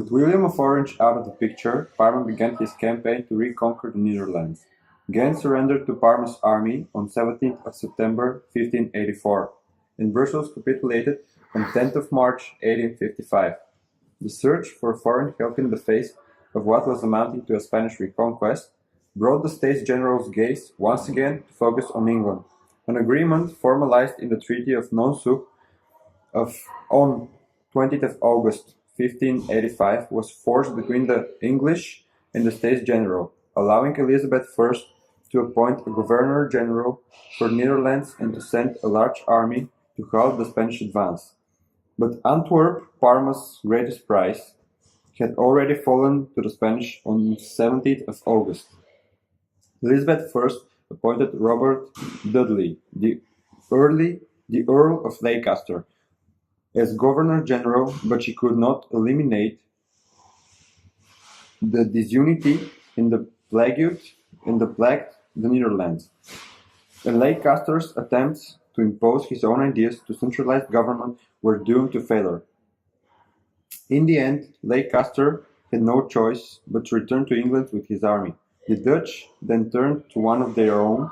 With William of Orange out of the picture, Parma began his campaign to reconquer the Netherlands. Ghent surrendered to Parma's army on 17th of September 1584, and Brussels capitulated on 10th of March 1855. The search for foreign help in the face of what was amounting to a Spanish reconquest brought the States General's gaze once again to focus on England. An agreement formalized in the Treaty of Non-Suc on 20th of August 1585 was forged between the English and the States General, allowing Elizabeth I to appoint a Governor-General for Netherlands and to send a large army to halt the Spanish advance. But Antwerp, Parma's greatest prize, had already fallen to the Spanish on 17th of August. Elizabeth I appointed Robert Dudley, the Earl of Leicester, as Governor-General, but she could not eliminate the disunity in the plagued the Netherlands, and Leicester's attempts to impose his own ideas to centralized government were doomed to failure. In the end, Leicester had no choice but to return to England with his army. The Dutch then turned to one of their own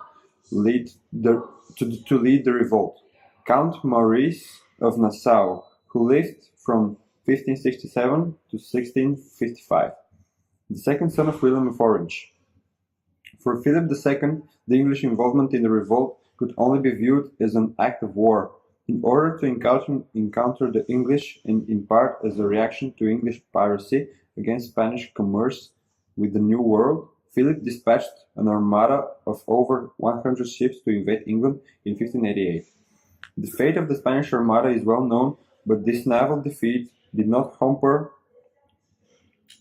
to lead the revolt, Count Maurice of Nassau, who lived from 1567 to 1655, the second son of William of Orange. For Philip II, the English involvement in the revolt could only be viewed as an act of war. In order to encounter the English, and in part as a reaction to English piracy against Spanish commerce with the New World, Philip dispatched an armada of over 100 ships to invade England in 1588. The fate of the Spanish Armada is well known, but this naval defeat did not hamper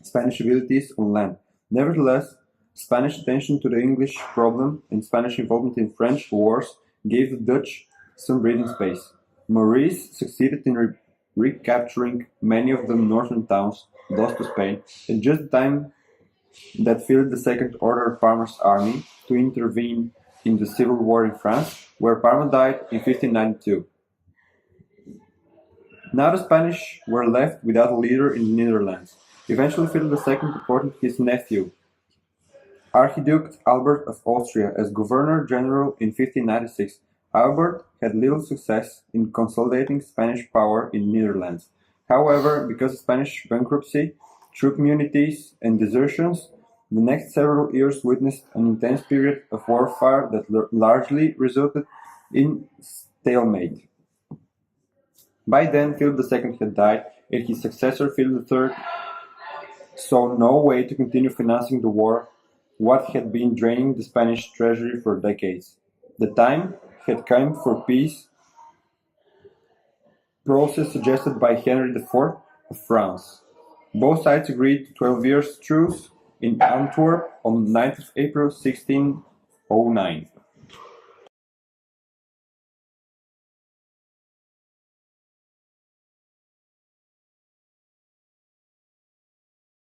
Spanish abilities on land. Nevertheless, Spanish attention to the English problem and Spanish involvement in French wars gave the Dutch some breathing space. Maurice succeeded in recapturing many of the northern towns lost to Spain at just the time that Philip II ordered Parma's army to intervene in the civil war in France, where Parma died in 1592. Now the Spanish were left without a leader in the Netherlands. Eventually Philip II appointed his nephew, Archduke Albert of Austria, as Governor-General in 1596. Albert had little success in consolidating Spanish power in the Netherlands. However, because of Spanish bankruptcy, troop immunities, and desertions, the next several years witnessed an intense period of warfare that largely resulted in stalemate. By then, Philip II had died, and his successor, Philip III, saw no way to continue financing the war, what had been draining the Spanish treasury for decades. The time had come for peace process suggested by Henry IV of France. Both sides agreed to 12 years truce in Antwerp on 9th of April 1609.